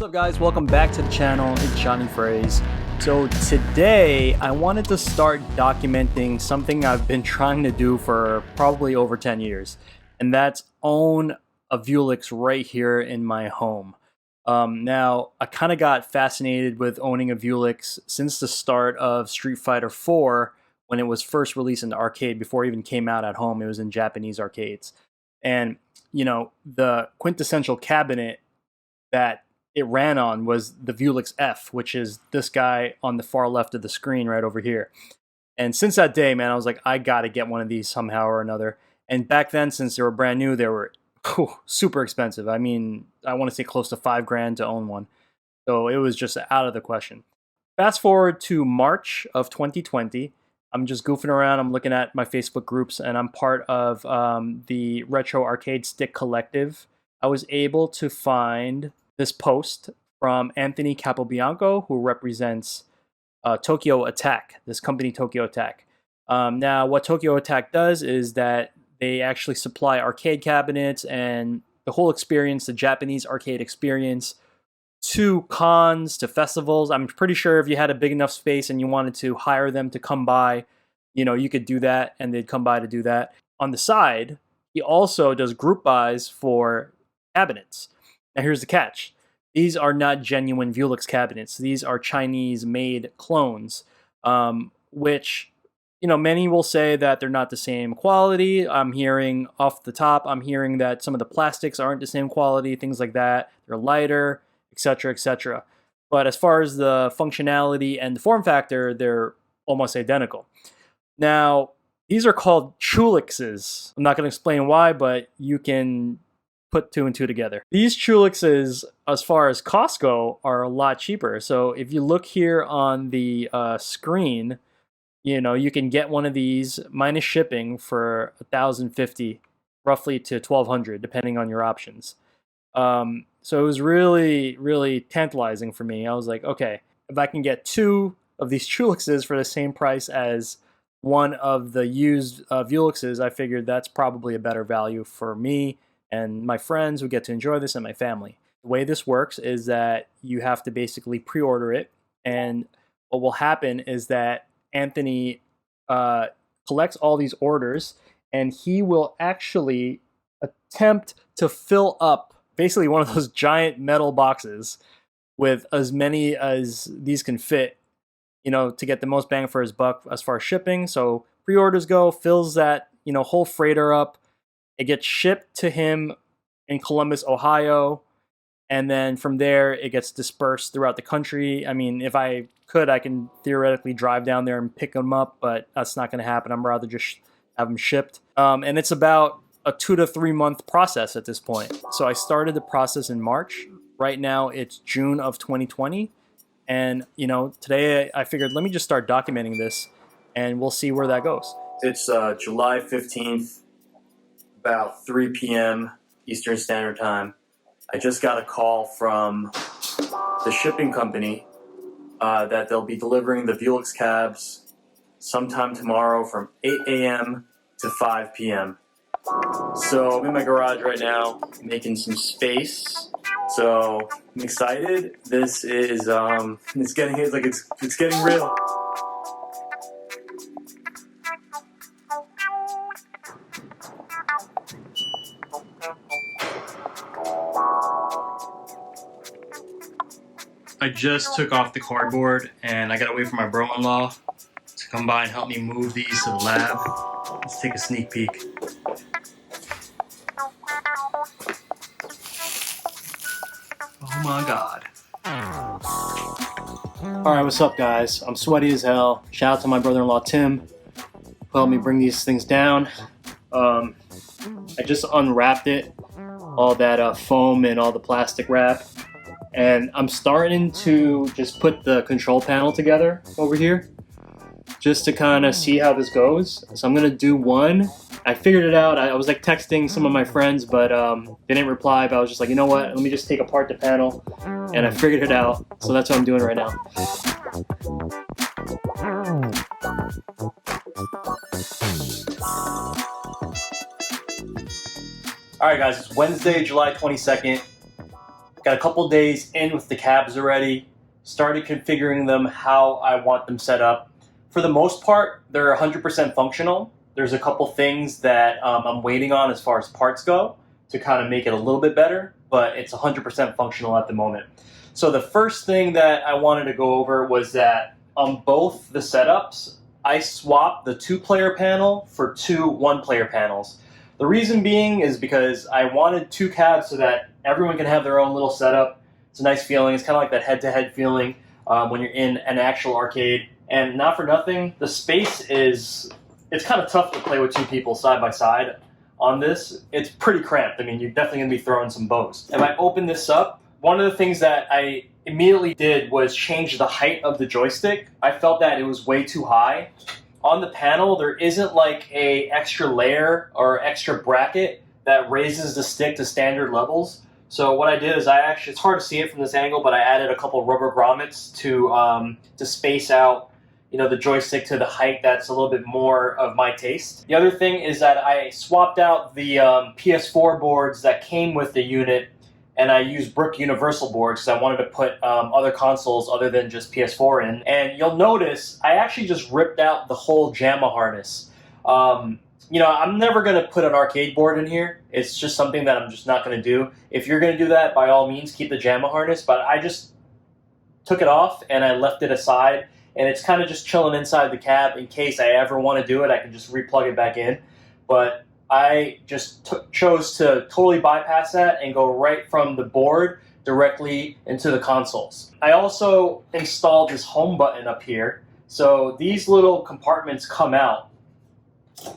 What's up guys, welcome back to the channel. It's Jonyfraze. So today I wanted to start documenting something I've been trying to do for probably over 10 years, and that's own a Vewlix right here in my home. Now I kind of got fascinated with owning a Vewlix since the start of Street Fighter 4 when it was first released in the arcade. Before it even came out at home, it was in Japanese arcades. And you know, the quintessential cabinet that it ran on was the Vewlix F, which is this guy on the far left of the screen right over here. And since that day, man, I was like, I gotta get one of these somehow or another. And back then, since they were brand new, they were super expensive. I mean, I want to say close to $5,000 to own one. So it was just out of the question. Fast forward to March of 2020. I'm just goofing around. I'm looking at my Facebook groups, and I'm part of the Retro Arcade Stick Collective. I was able to find this post from Anthony Capobianco, who represents Tokyo Attack, this company Tokyo Attack. Now, what Tokyo Attack does is that they actually supply arcade cabinets and the whole experience, the Japanese arcade experience, to cons, to festivals. I'm pretty sure if you had a big enough space and you wanted to hire them to come by, you know, you could do that and they'd come by to do that. On the side, he also does group buys for cabinets. Now here's the catch. These are not genuine Vewlix cabinets. These are Chinese-made clones, which, you know, many will say that they're not the same quality. I'm hearing off the top, I'm hearing that some of the plastics aren't the same quality, things like that. They're lighter, etc., etc. But as far as the functionality and the form factor, they're almost identical. Now, these are called CHEWLIXes. I'm not going to explain why, but you can put two and two together. These CHEWLIXes, as far as costs go, are a lot cheaper. So if you look here on the screen, you know, you can get one of these minus shipping for $1,050, roughly to $1,200, depending on your options. So it was really, really tantalizing for me. I was like, okay, if I can get two of these CHEWLIXes for the same price as one of the used Vewlixes, I figured that's probably a better value for me and my friends who get to enjoy this and my family. The way this works is that you have to basically pre-order it, and what will happen is that Anthony collects all these orders, and he will actually attempt to fill up basically one of those giant metal boxes with as many as these can fit, you know, to get the most bang for his buck as far as shipping. So pre-orders go, fills that, you know, whole freighter up. It gets shipped to him in Columbus, Ohio, and then from there it gets dispersed throughout the country. I mean, if I could, I can theoretically drive down there and pick them up, but that's not going to happen. I'm rather just have them shipped. And it's about a 2 to 3 month process at this point. So I started the process in March. Right now it's June of 2020. And, you know, today I figured, let me just start documenting this and we'll see where that goes. It's July 15th, about 3 p.m. Eastern Standard Time. I just got a call from the shipping company that they'll be delivering the Vewlix cabs sometime tomorrow from 8 a.m. to 5 p.m. So I'm in my garage right now, making some space. So I'm excited. This is it's getting real. I just took off the cardboard and I got to wait for my bro-in-law to come by and help me move these to the lab. Let's take a sneak peek. Oh my god. Alright, what's up guys? I'm sweaty as hell. Shout out to my brother-in-law Tim, who helped me bring these things down. I just unwrapped it, all that foam and all the plastic wrap. And I'm starting to just put the control panel together over here, just to kind of see how this goes. So I'm gonna do one. I figured it out. I was like texting some of my friends, but they didn't reply. But I was just like, you know what? Let me just take apart the panel, and I figured it out. So that's what I'm doing right now. All right, guys. It's Wednesday, July 22nd. Got a couple days in with the cabs already, started configuring them how I want them set up. For the most part, they're 100% functional. There's a couple things that I'm waiting on as far as parts go to kind of make it a little bit better, but it's 100% functional at the moment. So the first thing that I wanted to go over was that on both the setups, I swapped the 2-player panel for 2 1-player panels. The reason being is because I wanted 2 cabs so that everyone can have their own little setup. It's a nice feeling. It's kind of like that head-to-head feeling when you're in an actual arcade. And not for nothing, the space it's kind of tough to play with 2 people side by side on this. It's pretty cramped. I mean, you're definitely going to be throwing some bows. If I open this up, one of the things that I immediately did was change the height of the joystick. I felt that it was way too high. On the panel, there isn't like a extra layer or extra bracket that raises the stick to standard levels. So what I did is it's hard to see it from this angle, but I added a couple rubber grommets to space out, you know, the joystick to the height that's a little bit more of my taste. The other thing is that I swapped out the PS4 boards that came with the unit, and I used brick universal boards because I wanted to put other consoles other than just PS4 in. And you'll notice I actually just ripped out the whole JAMA harness. You know, I'm never going to put an arcade board in here. It's just something that I'm just not going to do. If you're going to do that, by all means, keep the JAMA harness. But I just took it off and I left it aside. And it's kind of just chilling inside the cab in case I ever want to do it. I can just replug it back in. But I just chose to totally bypass that and go right from the board directly into the consoles. I also installed this home button up here. So these little compartments come out.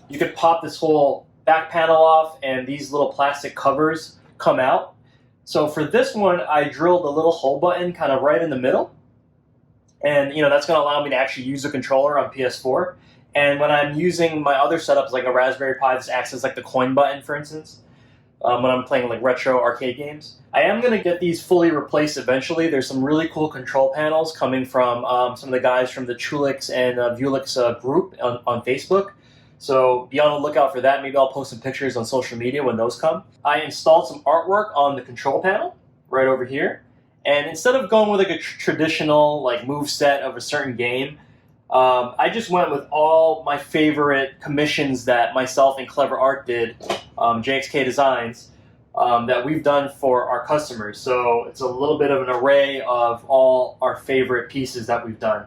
You could pop this whole back panel off and these little plastic covers come out. So for this one, I drilled a little hole button kind of right in the middle. And you know, that's going to allow me to actually use the controller on PS4. And when I'm using my other setups, like a Raspberry Pi, this acts as like the coin button, for instance, when I'm playing like retro arcade games. I am going to get these fully replaced eventually. There's some really cool control panels coming from some of the guys from the CHEWLIX and Vewlix group on Facebook. So be on the lookout for that. Maybe I'll post some pictures on social media when those come. I installed some artwork on the control panel right over here. And instead of going with like a traditional like move set of a certain game, I just went with all my favorite commissions that myself and Clever Art did, JXK Designs, that we've done for our customers. So it's a little bit of an array of all our favorite pieces that we've done.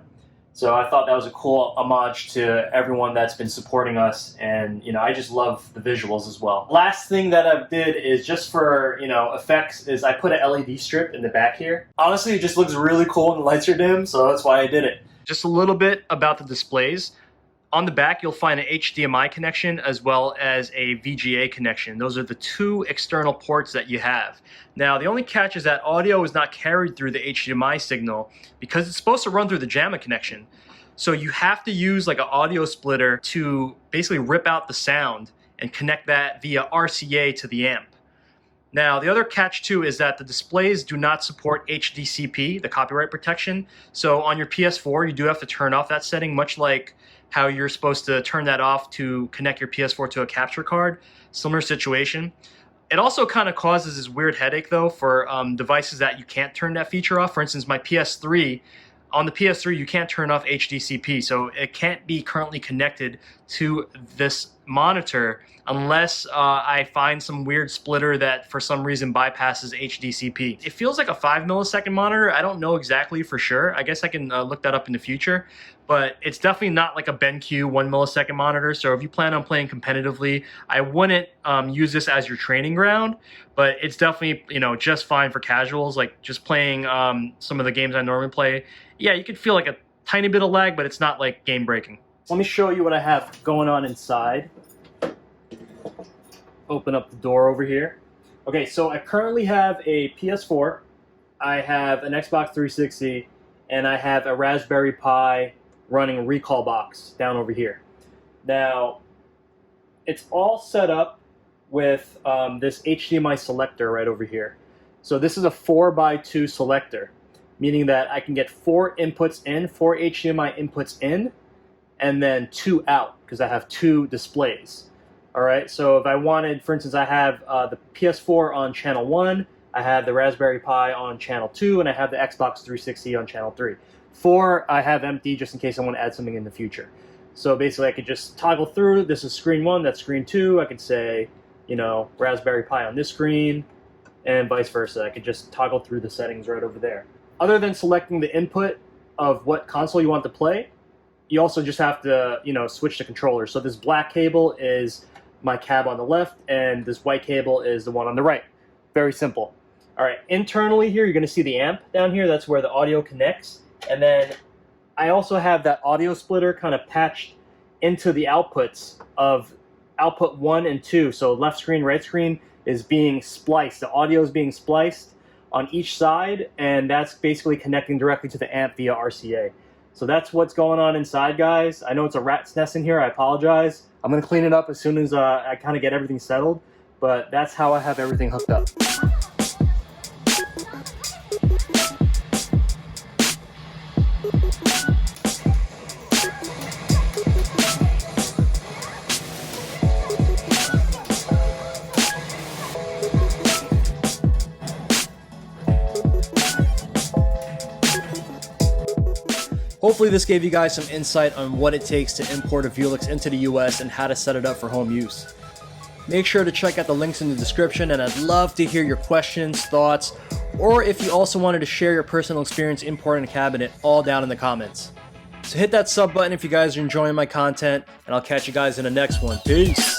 So I thought that was a cool homage to everyone that's been supporting us, and you know, I just love the visuals as well. Last thing that I did is just for, you know, effects is I put an LED strip in the back here. Honestly, it just looks really cool when the lights are dim, so that's why I did it. Just a little bit about the displays. On the back, you'll find an HDMI connection as well as a VGA connection. Those are the 2 external ports that you have. Now, the only catch is that audio is not carried through the HDMI signal because it's supposed to run through the JAMA connection. So you have to use like an audio splitter to basically rip out the sound and connect that via RCA to the amp. Now, the other catch too is that the displays do not support HDCP, the copyright protection. So on your PS4, you do have to turn off that setting, much like how you're supposed to turn that off to connect your PS4 to a capture card. Similar situation. It also kind of causes this weird headache though for devices that you can't turn that feature off. For instance, my PS3, on the PS3 you can't turn off HDCP, so it can't be currently connected to this monitor unless I find some weird splitter that for some reason bypasses HDCP. It feels like a 5 millisecond monitor. I don't know exactly for sure. I guess I can look that up in the future, but it's definitely not like a BenQ 1 millisecond monitor. So if you plan on playing competitively, I wouldn't use this as your training ground, but it's definitely, you know, just fine for casuals, like just playing some of the games I normally play. Yeah, you could feel like a tiny bit of lag, but it's not like game breaking. Let me show you what I have going on inside. Open up the door over here. Okay, so I currently have a PS4, I have an Xbox 360, and I have a Raspberry Pi running Recall Box down over here. Now, it's all set up with this HDMI selector right over here. So this is a 4x2 selector, meaning that I can get 4 inputs in, 4 HDMI inputs in, and then 2 out, because I have 2 displays. All right, so if I wanted, for instance, I have the PS4 on channel 1, I have the Raspberry Pi on channel 2, and I have the Xbox 360 on channel 3. 4, I have empty just in case I want to add something in the future. So basically I could just toggle through, this is screen 1, that's screen 2, I could say, you know, Raspberry Pi on this screen, and vice versa. I could just toggle through the settings right over there. Other than selecting the input of what console you want to play, you also just have to, you know, switch the controller. So this black cable is my cab on the left, and this white cable is the one on the right. Very simple. All right, internally here, you're going to see the amp down here. That's where the audio connects. And then I also have that audio splitter kind of patched into the outputs of output 1 and 2. So left screen, right screen is being spliced. The audio is being spliced on each side, and that's basically connecting directly to the amp via RCA. So that's what's going on inside, guys. I know it's a rat's nest in here. I apologize. I'm going to clean it up as soon as I kind of get everything settled, but that's how I have everything hooked up. Hopefully this gave you guys some insight on what it takes to import a Vewlix into the US and how to set it up for home use. Make sure to check out the links in the description, and I'd love to hear your questions, thoughts, or if you also wanted to share your personal experience importing a cabinet, all down in the comments. So hit that sub button if you guys are enjoying my content, and I'll catch you guys in the next one. Peace!